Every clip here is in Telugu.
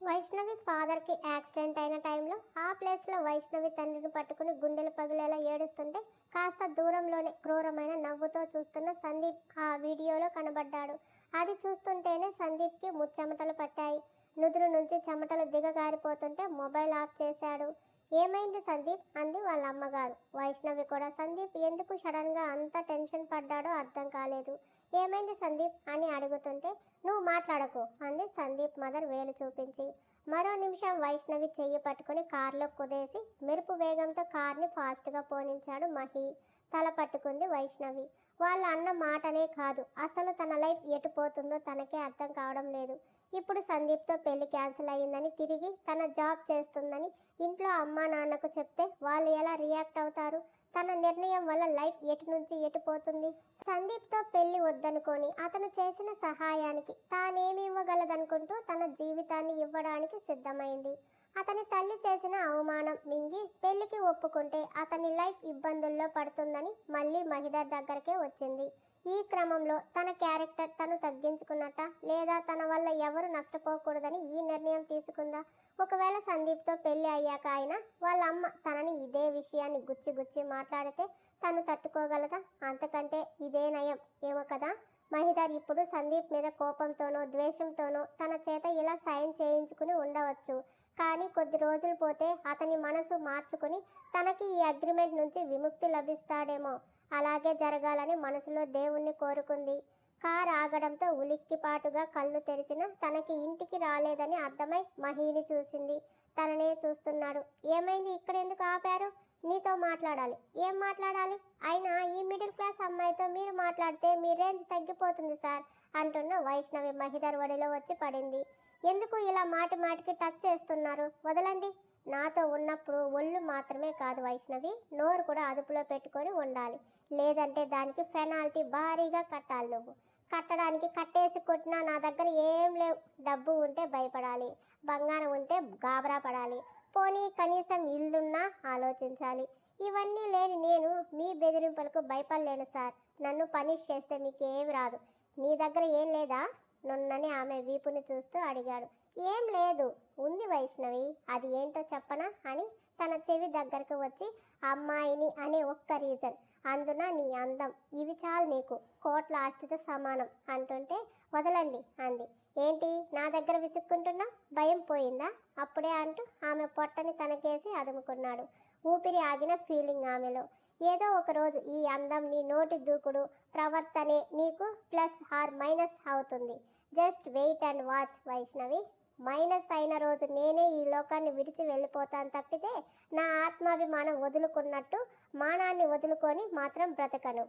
వైష్ణవి ఫాదర్కి యాక్సిడెంట్ అయిన టైంలో ఆ ప్లేస్లో వైష్ణవి తండ్రిని పట్టుకుని గుండెలు పగిలేలా ఏడుస్తుంటే కాస్త దూరంలోనే క్రూరమైన నవ్వుతో చూస్తున్న సందీప్ ఆ వీడియోలో కనబడ్డాడు. అది చూస్తుంటేనే సందీప్కి ముచ్చెమటలు పట్టాయి. నుదురు నుంచి చెమటలు దిగగారిపోతుంటే మొబైల్ ఆఫ్ చేశాడు. ఏమైంది సందీప్ అంది వాళ్ళ అమ్మగారు. వైష్ణవి కూడా సందీప్ ఎందుకు సడన్గా అంత టెన్షన్ పడ్డాడో అర్థం కాలేదు. ఏమైంది సందీప్ అని అడుగుతుంటే నువ్వు మాట్లాడకు అంది సందీప్ మదర్ వేలు చూపించి. మరో నిమిషం వైష్ణవి చెయ్యి పట్టుకుని కారులో కుదేసి మెరుపు వేగంతో కార్ని ఫాస్ట్గా పోనించాడు మహి. తల పట్టుకుంది వైష్ణవి. వాళ్ళ అన్న మాటనే కాదు, అసలు తన లైఫ్ ఎటుపోతుందో తనకే అర్థం కావడం లేదు. ఇప్పుడు సందీప్తో పెళ్లి క్యాన్సిల్ అయ్యిందని, తిరిగి తన జాబ్ చేస్తుందని ఇంట్లో అమ్మా నాన్నకు చెప్తే వాళ్ళు ఎలా రియాక్ట్ అవుతారు? తన నిర్ణయం వల్ల లైఫ్ ఎటు నుంచి ఎటు పోతుంది? సందీప్తో పెళ్లి వద్దనుకొని అతను చేసిన సహాయానికి తానేమి ఇవ్వగలదనుకుంటూ తన జీవితాన్ని ఇవ్వడానికి సిద్ధమైంది. అతని తల్లి చేసిన అవమానం మింగి పెళ్లికి ఒప్పుకుంటే అతని లైఫ్ ఇబ్బందుల్లో పడుతుందని మళ్ళీ మహిదర్ దగ్గరకే వచ్చింది. ఈ క్రమంలో తన క్యారెక్టర్ తను తగ్గించుకున్నట్ట, లేదా తన వల్ల ఎవరు నష్టపోకూడదని ఈ నిర్ణయం తీసుకుందా? ఒకవేళ సందీప్తో పెళ్లి అయ్యాక ఆయన వాళ్ళ అమ్మ తనని ఇదే విషయాన్ని గుచ్చి గుచ్చి మాట్లాడితే తను తట్టుకోగలదా? అంతకంటే ఇదే నయం ఏమో కదా. మహిదర్ ఇప్పుడు సందీప్ మీద కోపంతోనో ద్వేషంతోనో తన చేత ఇలా సైన్ చేయించుకుని ఉండవచ్చు. కానీ కొద్ది రోజులు పోతే అతని మనసు మార్చుకుని తనకి ఈ అగ్రిమెంట్ నుంచి విముక్తి లభిస్తాడేమో. అలాగే జరగాలని మనసులో దేవుణ్ణి కోరుకుంది. కార్ ఆగడంతో ఉలిక్కిపాటుగా కళ్ళు తెరిచిన తనకి ఇంటికి రాలేదని అర్థమై మహీని చూసింది. తననే చూస్తున్నాడు. ఏమైంది, ఇక్కడ ఎందుకు ఆపారు? నీతో మాట్లాడాలి. ఏం మాట్లాడాలి? అయినా ఈ మిడిల్ క్లాస్ అమ్మాయితో మీరు మాట్లాడితే మీ రేంజ్ తగ్గిపోతుంది సార్ అంటున్న వైష్ణవి మహిదర్ ఒడిలో వచ్చి పడింది. ఎందుకు ఇలా మాటి మాటికి టచ్ చేస్తున్నారు? వదలండి. నాతో ఉన్నప్పుడు ఒళ్ళు మాత్రమే కాదు వైష్ణవి, నోరు కూడా అదుపులో పెట్టుకొని ఉండాలి. లేదంటే దానికి పెనాల్టీ భారీగా కట్టాలి. నువ్వు కట్టడానికి కట్టేసి కొట్టినా నా దగ్గర ఏం లేవు. డబ్బు ఉంటే భయపడాలి, బంగారం ఉంటే గాబరా పడాలి, పోనీ కనీసం ఇల్లున్నా ఆలోచించాలి. ఇవన్నీ లేని నేను మీ బెదిరింపులకు భయపడలేను సార్. నన్ను పనిష్ చేస్తే మీకు ఏమి రాదు. నీ దగ్గర ఏం లేదా? నున్నని ఆమె వీపుని చూస్తూ అడిగాడు. ఏం లేదు. ఉంది వైష్ణవి, అది ఏంటో చెప్పనా అని తన చెవి దగ్గరకు వచ్చి అమ్మాయిని అనే ఒక్క రీజన్, అందున నీ అందం, ఇవి చాలు నీకు కోట్ల ఆస్తితో సమానం అంటుంటే వదలండి అంది. ఏంటి నా దగ్గర విసుక్కుంటున్నా? భయం పోయిందా అప్పుడే అంటూ ఆమె పొట్టని తనకేసి అదుముకున్నాడు. ఊపిరి ఆగిన ఫీలింగ్ ఆమెలో. ఏదో ఒకరోజు ఈ అందం, నీ నోటి దూకుడు, ప్రవర్తనే నీకు ప్లస్ ఆర్ మైనస్ అవుతుంది. Just wait and watch Vaishnavi. Minus అయిన రోజు నేనే ఈ లోకాన్ని విడిచి వెళ్ళిపోతాను తప్పితే నా ఆత్మాభిమానం వదులుకున్నట్టు మానాన్ని వదులుకొని మాత్రం బ్రతకను.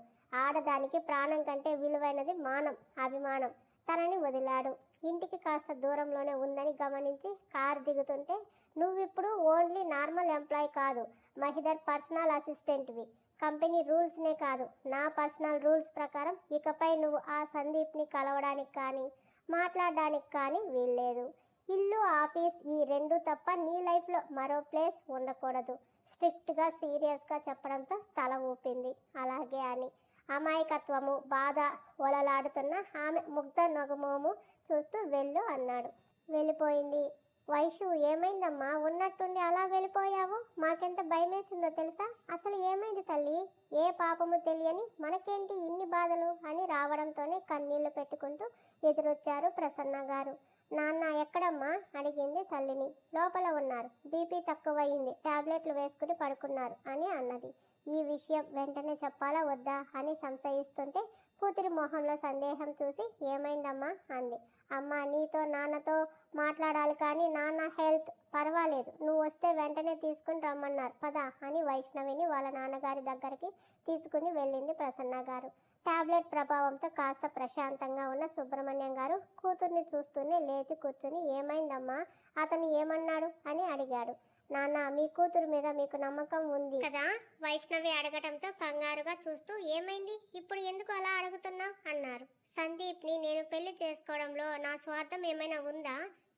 ఆడదానికి ప్రాణం కంటే విలువైనది మానం, అభిమానం. తనని వదిలాడు. ఇంటికి కాస్త దూరంలోనే ఉందని గమనించి కారు దిగుతుంటే నువ్విప్పుడు ఓన్లీ నార్మల్ ఎంప్లాయ్ కాదు, మహిదర్ పర్సనల్ అసిస్టెంట్వి. కంపెనీ రూల్స్నే కాదు, నా పర్సనల్ రూల్స్ ప్రకారం ఇకపై నువ్వు ఆ సందీప్ని కలవడానికి కానీ మాట్లాడడానికి కానీ వీల్లేదు. ఇల్లు ఆఫీస్ ఈ రెండు తప్ప నీ లైఫ్లో మరో ప్లేస్ ఉండకూడదు. స్ట్రిక్ట్గా సీరియస్గా చెప్పడంతో తల ఊపింది. అలాగే అని అమాయకత్వము బాధ ఒలలాడుతున్న ఆమె ముగ్ధ నగుమోము చూస్తూ వెళ్ళు అన్నాడు. వెళ్ళిపోయింది. వైషు ఏమైందమ్మా, ఉన్నట్టుండి అలా వెళ్ళిపోయావు? మాకెంత భయమేసిందో తెలుసా? అసలు ఏమైంది తల్లి? ఏ పాపము తెలియని మనకేంటి ఇన్ని బాధలు అని రావడంతోనే కన్నీళ్లు పెట్టుకుంటూ ఎదురొచ్చారు ప్రసన్న గారు. నాన్న ఎక్కడమ్మా అడిగింది తల్లిని. లోపల ఉన్నారు, బీపీ తక్కువయింది, టాబ్లెట్లు వేసుకుని పడుకున్నారు అని అన్నది. ఈ విషయం వెంటనే చెప్పాలా వద్దా అని సంశయిస్తుంటే కూతురి మొహంలో సందేహం చూసి ఏమైందమ్మా అంది. అమ్మ నీతో నాన్నతో మాట్లాడాలి కానీ నాన్న హెల్త్ పర్వాలేదు, నువ్వు వస్తే వెంటనే తీసుకుని రమ్మన్నారు పదా అని వైష్ణవిని వాళ్ళ నాన్నగారి దగ్గరికి తీసుకుని వెళ్ళింది ప్రసన్న గారు. టాబ్లెట్ ప్రభావంతో కాస్త ప్రశాంతంగా ఉన్న సుబ్రహ్మణ్యం గారు కూతుర్ని చూస్తూనే లేచి కూర్చుని ఏమైందమ్మా, అతను ఏమన్నాడు అని అడిగాడు. నాన్న మీ కూతురు మీద మీకు నమ్మకం ఉంది కదా వైష్ణవి అడగటంతో కంగారుగా చూస్తూ ఏమైంది, ఇప్పుడు ఎందుకు అలా అడుగుతున్నావు అన్నారు. సందీప్ని నేను పెళ్లి చేసుకోవడంలో నా స్వార్థం ఏమైనా ఉందా?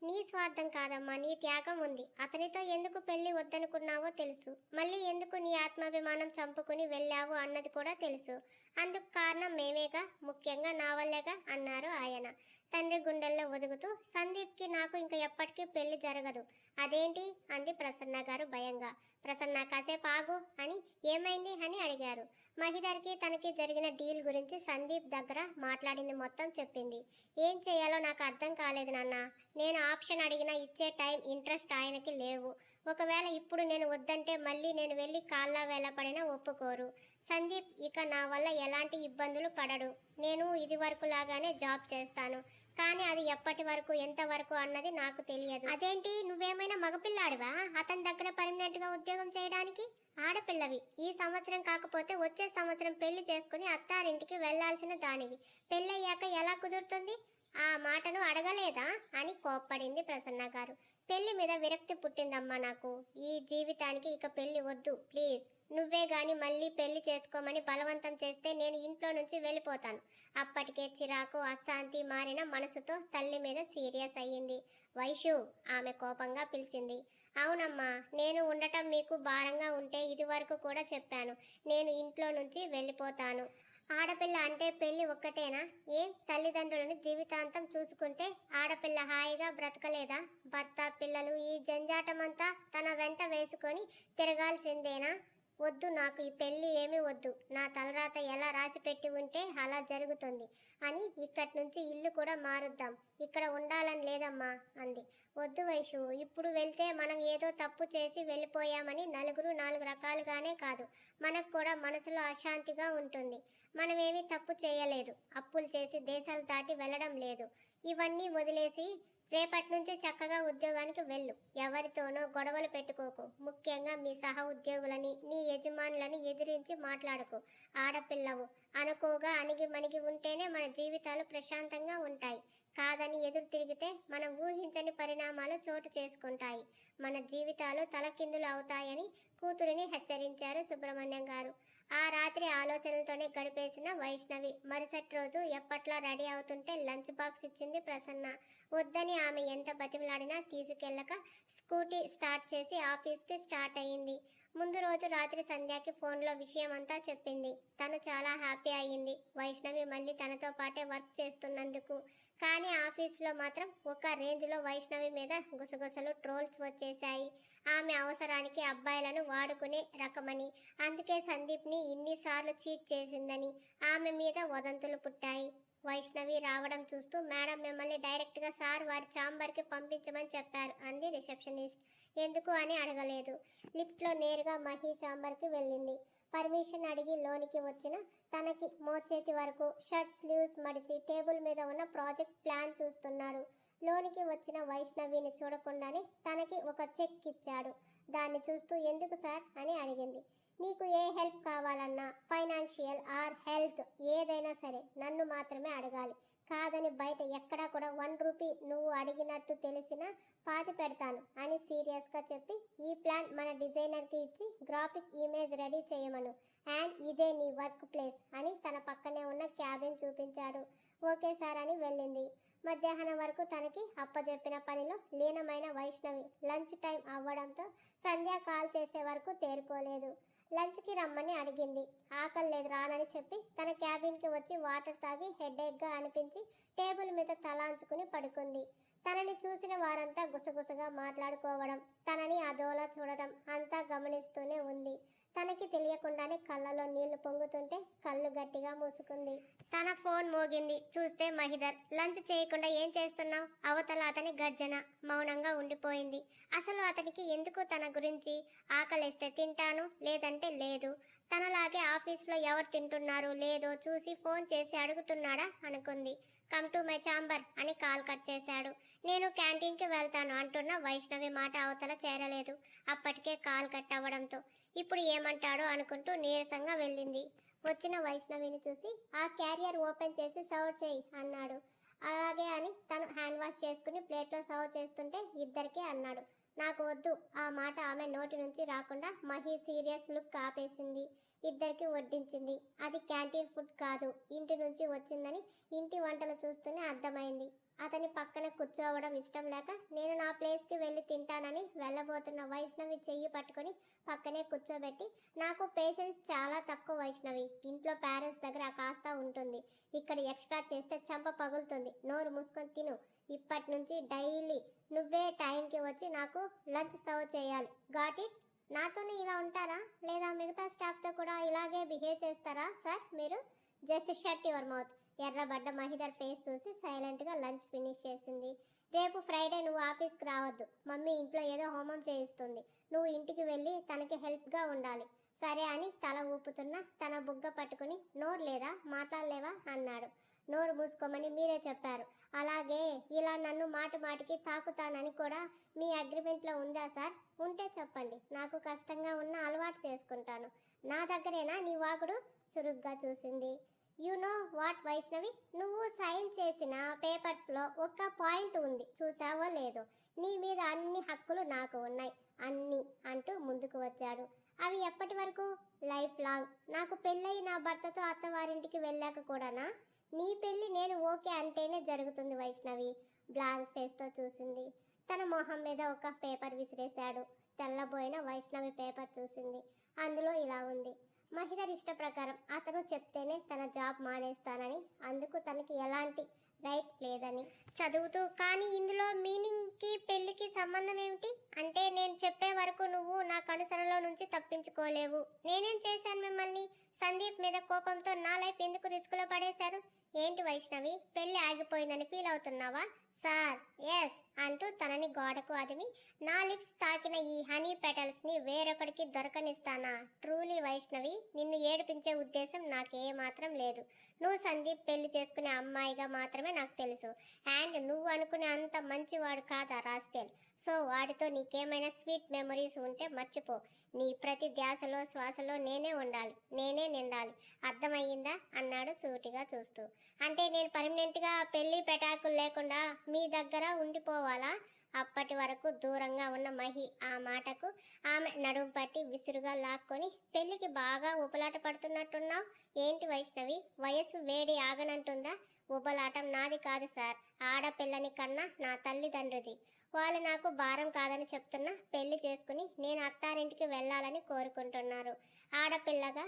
నీ స్వార్థం కాదమ్మా, నీ త్యాగం ఉంది. అతనితో ఎందుకు పెళ్లి వద్దనుకున్నావో తెలుసు. మళ్ళీ ఎందుకు నీ ఆత్మాభిమానం చంపుకుని వెళ్ళావు అన్నది కూడా తెలుసు. అందుకు కారణం మేమేగా, ముఖ్యంగా నా వల్లేగా అన్నారు ఆయన. తండ్రి గుండెల్లో ఒదుగుతూ. సందీప్కి నాకు ఇంక ఎప్పటికీ పెళ్లి జరగదు. అదేంటి అంది ప్రసన్న గారు భయంగా. ప్రసన్న కాసేపు ఆగు అని. ఏమైంది అని అడిగారు. మహిధర్కి తనకి జరిగిన డీల్ గురించి సందీప్ దగ్గర మాట్లాడింది మొత్తం చెప్పింది. ఏం చేయాలో నాకు అర్థం కాలేదు నాన్న. నేను ఆప్షన్ అడిగినా ఇచ్చే టైం ఇంట్రెస్ట్ ఆయనకి లేవు. ఒకవేళ ఇప్పుడు నేను వద్దంటే మళ్ళీ నేను వెళ్ళి కాళ్ళ వేళపడినా ఒప్పుకోరు. సందీప్ ఇక నా వల్ల ఎలాంటి ఇబ్బందులు పడడు. నేను ఇది వరకు లాగానే జాబ్ చేస్తాను. కానీ అది ఎప్పటి వరకు ఎంతవరకు అన్నది నాకు తెలియదు. అదేంటి నువ్వేమైనా మగపిల్లాడివా అతని దగ్గర పర్మనెంట్గా ఉద్యోగం చేయడానికి? ఆడపిల్లవి. ఈ సంవత్సరం కాకపోతే వచ్చే సంవత్సరం పెళ్లి చేసుకుని అత్తారింటికి వెళ్లాల్సిన దానివి. పెళ్ళయ్యాక ఎలా కుదురుతుంది? ఆ మాటను అడగలేదా అని కోప్పడింది ప్రసన్న గారు. పెళ్లి మీద విరక్తి పుట్టిందమ్మా నాకు. ఈ జీవితానికి ఇక పెళ్లి వద్దు ప్లీజ్. నువ్వే గాని మళ్ళీ పెళ్లి చేసుకోమని బలవంతం చేస్తే నేను ఇంట్లో నుంచి వెళ్ళిపోతాను. అప్పటికే చిరాకు అశాంతి మారిన మనసుతో తల్లి మీద సీరియస్ అయ్యింది. వైషు ఆమె కోపంగా పిలిచింది. అవునమ్మా, నేను ఉండటం మీకు భారంగా ఉంటే ఇది వరకు కూడా చెప్పాను. నేను ఇంట్లో నుంచి వెళ్ళిపోతాను. ఆడపిల్ల అంటే పెళ్లి ఒక్కటేనా? ఏం తల్లిదండ్రులని జీవితాంతం చూసుకుంటే ఆడపిల్ల హాయిగా బ్రతకలేదా? భర్త పిల్లలు ఈ జంజాటమంతా తన వెంట వేసుకొని తిరగాల్సిందేనా? వద్దు, నాకు ఈ పెళ్ళి ఏమీ వద్దు. నా తలరాత ఎలా రాసి పెట్టి ఉంటే అలా జరుగుతుంది అని ఇక్కడి నుంచి ఇల్లు కూడా మారుద్దాం. ఇక్కడ ఉండాలని లేదమ్మా అంది. వద్దు వైషు, ఇప్పుడు వెళ్తే మనం ఏదో తప్పు చేసి వెళ్ళిపోయామని నలుగురు నాలుగు రకాలుగానే కాదు, మనకు కూడా మనసులో అశాంతిగా ఉంటుంది. మనమేమీ తప్పు చేయలేదు. అప్పులు చేసి దేశాలు దాటి వెళ్ళడం లేదు. ఇవన్నీ వదిలేసి రేపటి నుంచి చక్కగా ఉద్యోగానికి వెళ్ళు. ఎవరితోనో గొడవలు పెట్టుకోకు. ముఖ్యంగా మీ సహ ఉద్యోగులని నీ యజమానులని ఎదిరించి మాట్లాడకు. ఆడపిల్లవు అనుకోగా అణిగి మణిగి ఉంటేనే మన జీవితాలు ప్రశాంతంగా ఉంటాయి. కాదని ఎదురు తిరిగితే మనం ఊహించని పరిణామాలు చోటు చేసుకుంటాయి. మన జీవితాలు తలకిందులు అవుతాయని కూతురిని హెచ్చరించారు సుబ్రహ్మణ్యం గారు. ఆ రాత్రి ఆలోచనలతోనే గడిపేసిన వైష్ణవి మరుసటి రోజు ఎప్పట్లా రెడీ అవుతుంటే లంచ్ బాక్స్ ఇచ్చింది ప్రసన్న. వద్దని ఆమె ఎంత బతిమలాడినా తీసుకెళ్ళక స్కూటీ స్టార్ట్ చేసి ఆఫీస్కి స్టార్ట్ అయ్యింది. ముందు రోజు రాత్రి సంధ్యాకి ఫోన్లో విషయం అంతా చెప్పింది. తను చాలా హ్యాపీ అయ్యింది వైష్ణవి మళ్ళీ తనతో పాటే వర్క్ చేస్తున్నందుకు. కానీ ఆఫీస్లో మాత్రం ఒక రేంజ్లో వైష్ణవి మీద గుసగుసలు ట్రోల్స్ వచ్చేశాయి. ఆమె అవసరానికి అబ్బాయిలను వాడుకునే రకమని, అందుకే సందీప్ని ఇన్నిసార్లు చీట్ చేసిందని ఆమె మీద వదంతులు పుట్టాయి. వైష్ణవి రావడం చూస్తూ మేడం మిమ్మల్ని డైరెక్ట్గా సార్ వారి ఛాంబర్కి పంపించమని చెప్పారు అంది రిసెప్షనిస్ట్. ఎందుకు అని అడగలేదు. లిఫ్ట్లో నేరుగా మహి ఛాంబర్కి వెళ్ళింది. పర్మిషన్ అడిగి లోనికి వచ్చిన తనకి మోచేతి వరకు షర్ట్ స్లీవ్స్ మడిచి టేబుల్ మీద ఉన్న ప్రాజెక్ట్ ప్లాన్ చూస్తున్నాడు. లోనికి వచ్చిన వైష్ణవిని చూడకుండానే తనకి ఒక చెక్ ఇచ్చాడు. దాన్ని చూస్తూ ఎందుకు సార్ అని అడిగింది. నీకు ఏ హెల్ప్ కావాలన్నా, ఫైనాన్షియల్ ఆర్ హెల్త్ ఏదైనా సరే నన్ను మాత్రమే అడగాలి. కాదని బయట ఎక్కడా కూడా 1 రూపీ నువ్వు అడిగినట్టు తెలిసినా పాతి పెడతాను అని సీరియస్గా చెప్పి ఈ ప్లాన్ మన డిజైనర్కి ఇచ్చి గ్రాఫిక్ ఇమేజ్ రెడీ చేయమను. అండ్ ఇదే నీ వర్క్ ప్లేస్ అని తన పక్కనే ఉన్న క్యాబిన్ చూపించాడు. ఓకే సార్ అని వెళ్ళింది. మధ్యాహ్నం వరకు తనకి అప్పజెప్పిన పనిలో లీనమైన వైష్ణవి లంచ్ టైం అవ్వడంతో సంధ్య కాల్ చేసే వరకు తేరుకోలేదు. లంచ్కి రమ్మని అడిగింది. ఆకలి లేదు రానని చెప్పి తన క్యాబిన్కి వచ్చి వాటర్ తాగి హెడేక్గా అనిపించి టేబుల్ మీద తలాంచుకుని పడుకుంది. తనని చూసిన వారంతా గుసగుసగా మాట్లాడుకోవడం, తనని అదోలా చూడడం అంతా గమనిస్తూనే ఉంది. తనకి తెలియకుండానే కళ్ళలో నీళ్లు పొంగుతుంటే కళ్ళు గట్టిగా మూసుకుంది. తన ఫోన్ మోగింది. చూస్తే మహిధర్. లంచ్ చేయకుండా ఏం చేస్తున్నావు? అవతల అతని గర్జన. మౌనంగా ఉండిపోయింది. అసలు అతనికి ఎందుకు తన గురించి? ఆకలిస్తే తింటాను, లేదంటే లేదు. తనలాగే ఆఫీస్లో ఎవరు తింటున్నారు లేదో చూసి ఫోన్ చేసి అడుగుతున్నాడా అనుకుంది. కమ్ టు మై ఛాంబర్ అని కాల్ కట్ చేశాడు. నేను క్యాంటీన్కి వెళ్తాను అంటున్న వైష్ణవి మాట అవతల చేరలేదు. అప్పటికే కాల్ కట్ అవ్వడంతో ఇప్పుడు ఏమంటాడో అనుకుంటూ నీరసంగా వెళ్ళింది. వచ్చిన వైష్ణవిని చూసి ఆ క్యారియర్ ఓపెన్ చేసి సర్వ్ చేయి అన్నాడు. అలాగే అని తను హ్యాండ్ వాష్ చేసుకుని ప్లేట్లో సర్వ్ చేస్తుంటే ఇద్దరికీ అన్నాడు. నాకు వద్దు. ఆ మాట ఆమె నోటి నుంచి రాకుండా మహి సీరియస్ లుక్ ఆపేసింది. ఇద్దరికి వడ్డించింది. అది క్యాంటీన్ ఫుడ్ కాదు, ఇంటి నుంచి వచ్చిందని ఇంటి వంటలు చూస్తూనే అర్థమైంది. అతని పక్కన కూర్చోవడం ఇష్టం లేక నేను నా ప్లేస్కి వెళ్ళి తింటానని వెళ్ళబోతున్న వైష్ణవి చెయ్యి పట్టుకొని పక్కనే కూర్చోబెట్టి, నాకు పేషెన్స్ చాలా తక్కువ వైష్ణవి. ఇంట్లో పేరెంట్స్ దగ్గర కాస్త ఉంటుంది. ఇక్కడ ఎక్స్ట్రా చేస్తే చంప పగులుతుంది. నోరు మూసుకొని తిను. ఇప్పటి నుంచి డైలీ నువ్వే టైంకి వచ్చి నాకు లంచ్ సర్వ్ చేయాలి. Got it? నాతోనే ఇలా ఉంటారా లేదా మిగతా స్టాఫ్తో కూడా ఇలాగే బిహేవ్ చేస్తారా సార్ మీరు? Just shut your mouth. ఎర్రబడ్డ మహిదర్ ఫేస్ చూసి సైలెంట్గా లంచ్ ఫినిష్ చేసింది. రేపు ఫ్రైడే నువ్వు ఆఫీస్కి రావద్దు. మమ్మీ ఇంట్లో ఏదో హోమం చేయిస్తుంది. నువ్వు ఇంటికి వెళ్ళి తనకి హెల్ప్గా ఉండాలి. సరే అని తల ఊపుతున్న తన బుగ్గ పట్టుకుని, నోరు లేదా, మాట్లాడలేవా అన్నాడు. నోరు మూసుకోమని మీరే చెప్పారు. అలాగే ఇలా నన్ను మాటి మాటికి తాకుతానని కూడా మీ అగ్రిమెంట్లో ఉందా సార్? ఉంటే చెప్పండి. నాకు కష్టంగా ఉన్న అలవాటు చేసుకుంటాను. నా దగ్గరేనా నీ వాగుడు? చురుగ్గా చూసింది. యు నో వాట్ వైష్ణవి, నువ్వు సైన్ చేసిన పేపర్స్లో ఒక్క పాయింట్ ఉంది, చూసావో లేదో? నీ మీద అన్ని హక్కులు నాకు ఉన్నాయి. అన్నీ అంటూ ముందుకు వచ్చాడు. అవి ఎప్పటి వరకు? Life long. నాకు పెళ్ళయి నా భర్తతో అత్తవారింటికి వెళ్ళాక కూడానా? నీ పెళ్ళి నేను ఓకే అంటేనే జరుగుతుంది వైష్ణవి. బ్లాంక్ ఫేస్తో చూసింది. తన మొహం మీద ఒక పేపర్ విసిరేశాడు. తెల్లబోయిన వైష్ణవి పేపర్ చూసింది. అందులో ఇలా ఉంది: మహిదర్ ఇష్ట ప్రకారం అతను చెప్తేనే తన జాబ్ మానేస్తానని, అందుకు తనకి ఎలాంటి రైట్ లేదని చదువుతూ. కానీ ఇందులో మీనింగ్కి పెళ్ళికి సంబంధం ఏమిటి? అంటే నేను చెప్పే వరకు నువ్వు నా కనుసనలో నుంచి తప్పించుకోలేవు. నేనేం చేశాను మిమ్మల్ని? సందీప్ మీద కోపంతో నా లైఫ్ ఎందుకు రిస్కులో పడేశారు? ఏంటి వైష్ణవి, పెళ్ళి ఆగిపోయిందని ఫీల్ అవుతున్నావా? సార్ ఎస్ అంటూ తనని గోడకు అదిమి, నా లిప్స్ తాకిన ఈ హనీ పెటల్స్ని వేరొకడికి దొరకనిస్తానా? ట్రూలీ వైష్ణవి, నిన్ను ఏడిపించే ఉద్దేశం నాకేమాత్రం లేదు. నువ్వు సందీప్ పెళ్లి చేసుకునే అమ్మాయిగా మాత్రమే నాకు తెలుసు. అండ్ నువ్వు అనుకునే అంత మంచివాడు కాదా రాస్కెల్. సో వాడితో నీకేమైనా స్వీట్ మెమరీస్ ఉంటే మర్చిపో. నీ ప్రతి ధ్యాసలో శ్వాసలో నేనే ఉండాలి, నేనే నిండాలి. అర్థమయ్యిందా అన్నాడు సూటిగా చూస్తూ. అంటే నేను పర్మనెంట్గా పెళ్లి పెటాకులు లేకుండా మీ దగ్గర ఉండిపోవాలా? అప్పటి వరకు దూరంగా ఉన్న మహి ఆ మాటకు ఆమె నడుము పట్టి విసురుగా లాక్కొని, పెళ్లికి బాగా ఉబలాట పడుతున్నట్టున్నావు. ఏంటి వైష్ణవి, వయసు వేడి ఆగనంటుందా? ఉబలాటం నాది కాదు సార్, ఆడపిల్లని కన్నా నా తల్లిదండ్రుది. వాళ్ళు నాకు భారం కాదని చెప్తున్నా పెళ్లి చేసుకుని నేను అత్తారింటికి వెళ్ళాలని కోరుకుంటున్నారు. ఆడపిల్లగా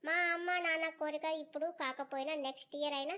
మా అమ్మ నాన్న కోరిక ఇప్పుడు కాకపోయినా నెక్స్ట్ ఇయర్ అయినా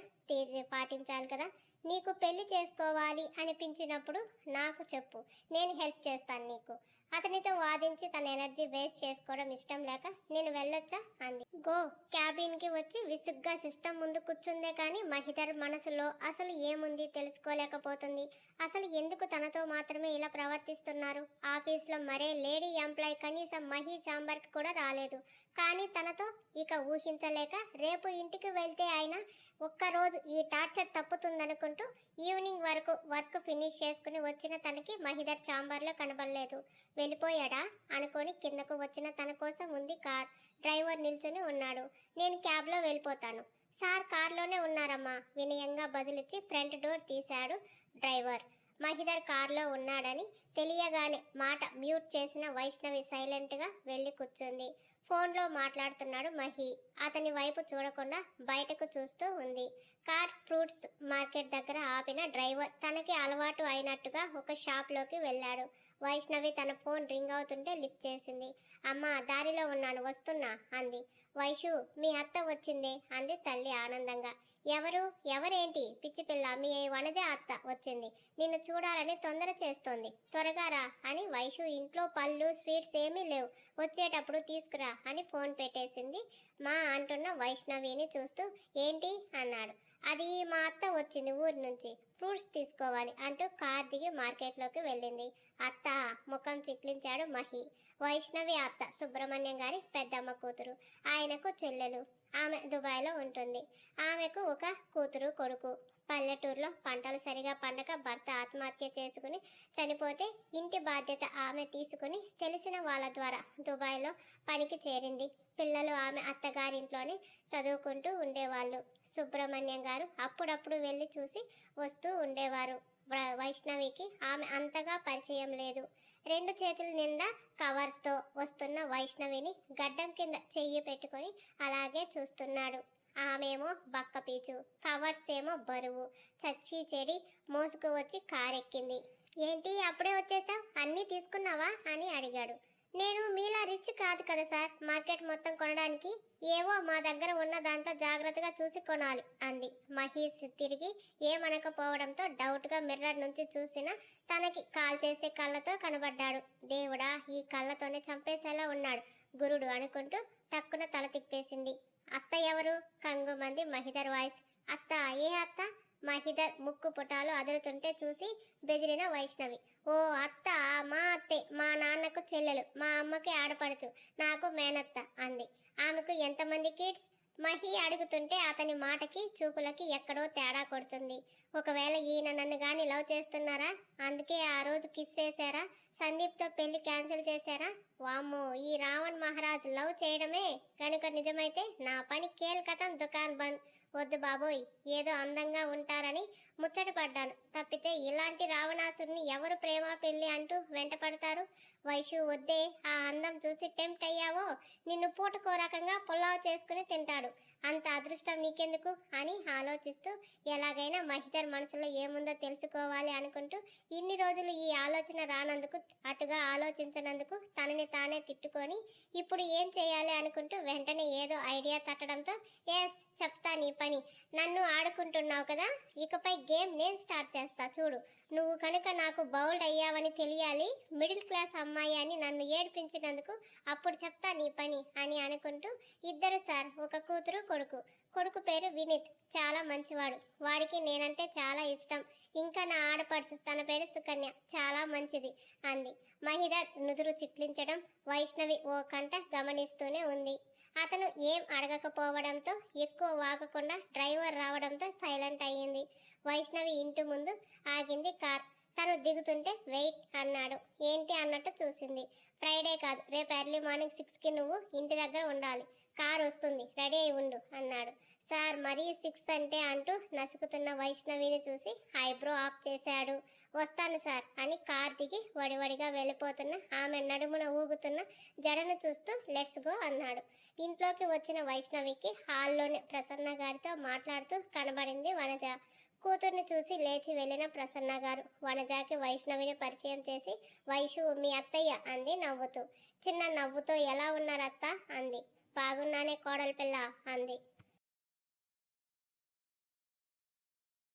పాటించాలి కదా. నీకు పెళ్లి చేసుకోవాలి అనిపించినప్పుడు నాకు చెప్పు, నేను హెల్ప్ చేస్తాను నీకు. అతనితో వాదించి తన ఎనర్జీ వేస్ట్ చేసుకోవడం ఇష్టం లేక నేను వెళ్ళొచ్చా అంది. గో. క్యాబిన్కి వచ్చి విసుగ్గా సిస్టమ్ ముందు కూర్చుందే కానీ మహిదర్ మనసులో అసలు ఏముంది తెలుసుకోలేకపోతుంది. అసలు ఎందుకు తనతో మాత్రమే ఇలా ప్రవర్తిస్తున్నారు? ఆఫీస్లో మరే లేడీ ఎంప్లాయ్ కనీసం మహి ఛాంబర్కి కూడా రాలేదు. కానీ తనతో ఇక ఊహించలేక, రేపు ఇంటికి వెళ్తే ఆయన ఒక్కరోజు ఈ టార్చర్ తప్పుతుందనుకుంటూ ఈవినింగ్ వరకు వర్క్ ఫినిష్ చేసుకుని వచ్చిన తనకి మహిదర్ ఛాంబర్లో కనబడలేదు. వెళ్ళిపోయాడా అనుకొని కిందకు వచ్చిన తన కోసం ఉంది కార్. డ్రైవర్ నిల్చుని ఉన్నాడు. నేను క్యాబ్లో వెళ్ళిపోతాను. సార్ కార్లోనే ఉన్నారమ్మా వినయంగా బదులిచ్చి ఫ్రంట్ డోర్ తీశాడు డ్రైవర్. మహిదర్ కార్లో ఉన్నాడని తెలియగానే మాట మ్యూట్ చేసిన వైష్ణవి సైలెంట్గా వెళ్ళి కూర్చుంది. ఫోన్లో మాట్లాడుతున్నాడు మహి. అతని వైపు చూడకుండా బయటకు చూస్తూ ఉంది. కార్ ఫ్రూట్స్ మార్కెట్ దగ్గర ఆపిన డ్రైవర్ తనకి అలవాటు అయినట్టుగా ఒక షాప్లోకి వెళ్ళాడు. వైష్ణవి తన ఫోన్ రింగ్ అవుతుంటే లిఫ్ట్ చేసింది. అమ్మ, దారిలో ఉన్నాను, వస్తున్నా అంది. వైషు, మీ అత్త వచ్చిందే అంది తల్లి ఆనందంగా. ఎవరేంటి పిచ్చి పిల్ల, మీ వనజ అత్త వచ్చింది. నిన్ను చూడాలని తొందర చేస్తోంది, త్వరగా రా అని. వైషు, ఇంట్లో పళ్ళు స్వీట్స్ ఏమీ లేవు, వచ్చేటప్పుడు తీసుకురా అని ఫోన్ పెట్టేసింది. మా అంటున్న వైష్ణవిని చూస్తూ ఏంటి అన్నాడు. అది మా అత్త వచ్చింది ఊరి నుంచి, ఫ్రూట్స్ తీసుకోవాలి అంటూ కార్ దిగి మార్కెట్లోకి వెళ్ళింది. అత్త ముఖం చిట్లించాడు మహి. వైష్ణవి అత్త సుబ్రహ్మణ్యం గారి పెద్దమ్మ కూతురు. ఆయనకు చెల్లెలు. ఆమె దుబాయ్లో ఉంటుంది. ఆమెకు ఒక కూతురు కొడుకు. పల్లెటూరులో పంటలు సరిగా పండక భర్త ఆత్మహత్య చేసుకుని చనిపోతే ఇంటి బాధ్యత ఆమె తీసుకుని తెలిసిన వాళ్ళ ద్వారా దుబాయ్లో పనికి చేరింది. పిల్లలు ఆమె అత్తగారింట్లోనే చదువుకుంటూ ఉండేవాళ్ళు. సుబ్రహ్మణ్యం గారు అప్పుడప్పుడు వెళ్ళి చూసి వస్తూ ఉండేవారు. వైష్ణవికి ఆమె అంతగా పరిచయం లేదు. 2 చేతుల నిండా కవర్స్తో వస్తున్న వైష్ణవిని గడ్డం కింద చెయ్యి పెట్టుకొని అలాగే చూస్తున్నాడు. ఆమెమో బక్కపీచు, కవర్స్ ఏమో బరువు. చచ్చి చెడి మోసుకు వచ్చి కారెక్కింది. ఏంటి అప్పుడే వచ్చేసావు, అన్నీ తీసుకున్నావా అని అడిగాడు. నేను మీలా రిచ్ కాదు కదా సార్, మార్కెట్ మొత్తం కొనడానికి ఏవో మా దగ్గర ఉన్న దాంట్లో జాగ్రత్తగా చూసి కొనాలి అంది. మహేష్ తిరిగి ఏమనకపోవడంతో డౌట్గా మిర్రర్ నుంచి చూసిన తనకి కాల్ చేసే కళ్ళతో కనబడ్డాడు. దేవుడా, ఈ కళ్ళతోనే చంపేసేలా ఉన్నాడు గురుడు అనుకుంటూ టక్కున తల తిప్పేసింది. అత్త ఎవరు? కంగుమంది మహిదర్ వాయిస్. అత్త? ఏ అత్త? మహిదర్ ముక్కు పుటాలు అదురుతుంటే చూసి బెదిరిన వైష్ణవి. ఓ అత్త, మా అత్తే, మా నాన్నకు చెల్లెలు, మా అమ్మకి ఆడపడుచు, నాకు మేనత్త అంది. ఆమెకు ఎంతమంది కిడ్స్? మహి అడుగుతుంటే అతని మాటకి చూపులకి ఎక్కడో తేడా కొడుతుంది. ఒకవేళ ఈయన నన్ను గాని లవ్ చేస్తున్నారా? అందుకే ఆ రోజు కిస్ చేశారా? సందీప్తో పెళ్లి క్యాన్సిల్ చేశారా? వామ్మో, ఈ రావణ్ మహారాజ్ లవ్ చేయడమే కనుక నిజమైతే నా పని కేల్కతం, దుకాన్ బంద్. వద్దు బాబోయ్, ఏదో అందంగా ఉంటారని ముచ్చటపడ్డాను తప్పితే ఇలాంటి రావణాసుడిని ఎవరు ప్రేమ పెళ్ళి అంటూ వెంట పడతారు? వైషు వద్దే, ఆ అందం చూసి టెంప్ట్ అయ్యావో నిన్ను పూటకో రకంగా పులావ్ చేసుకుని తింటాడు. అంత అదృష్టం నీకెందుకు అని ఆలోచిస్తూ ఎలాగైనా మహిదర్ మనసులో ఏముందో తెలుసుకోవాలి అనుకుంటూ ఇన్ని రోజులు ఈ ఆలోచన రానందుకు, అటుగా ఆలోచించనందుకు తనని తానే తిట్టుకొని ఇప్పుడు ఏం చేయాలి అనుకుంటూ వెంటనే ఏదో ఐడియా తట్టడంతో, ఎస్ చెప్తా నీ పని. నన్ను ఆడుకుంటున్నావు కదా, ఇకపై గేమ్ నేను స్టార్ట్ చేస్తా చూడు. నువ్వు కనుక నాకు బౌల్డ్ అయ్యావని తెలియాలి, మిడిల్ క్లాస్ అమ్మాయి అని నన్ను ఏడిపించినందుకు, అప్పుడు చెప్తా నీ పని అని అనుకుంటూ, ఇద్దరు సార్, ఒక కూతురు కొడుకు. కొడుకు పేరు వినీత్, చాలా మంచివాడు, వాడికి నేనంటే చాలా ఇష్టం. ఇంకా నా ఆడపడుచు, తన పేరు సుకన్య, చాలా మంచిది అంది. మహిదర్ నుదురు చిట్లించడం వైష్ణవి ఓ కంట గమనిస్తూనే ఉంది. అతను ఏం అడగకపోవడంతో, ఎక్కువ వాగకుండా డ్రైవర్ రావడంతో సైలెంట్ అయ్యింది. వైష్ణవి ఇంటి ముందు ఆగింది కార్. తను దిగుతుంటే వెయిట్ అన్నాడు. ఏంటి అన్నట్టు చూసింది. ఫ్రైడే కాదు, రేపు ఎర్లీ మార్నింగ్ 6కి నువ్వు ఇంటి దగ్గర ఉండాలి. కార్ వస్తుంది, రెడీ అయి ఉండు అన్నాడు. సార్, మరీ 6 అంటే అంటూ నసుకుతున్న వైష్ణవిని చూసి ఐబ్రో ఆఫ్ చేశాడు. వస్తాను సార్ అని కార్ దిగి వడివడిగా వెళ్ళిపోతున్న ఆమె నడుమున ఊగుతున్న జడను చూస్తూ లెట్స్ గో అన్నాడు. ఇంట్లోకి వచ్చిన వైష్ణవికి హాల్లోనే ప్రసన్న గారితో మాట్లాడుతూ కనబడింది వనజ. కూతుర్ని చూసి లేచి వెళ్ళిన ప్రసన్న గారు వనజాకి వైష్ణవిని పరిచయం చేసి, వైషు మీ అత్తయ్య అంది నవ్వుతూ. చిన్న నవ్వుతో ఎలా ఉన్నారత్త అంది. బాగున్నానే కోడలి పిల్ల అంది.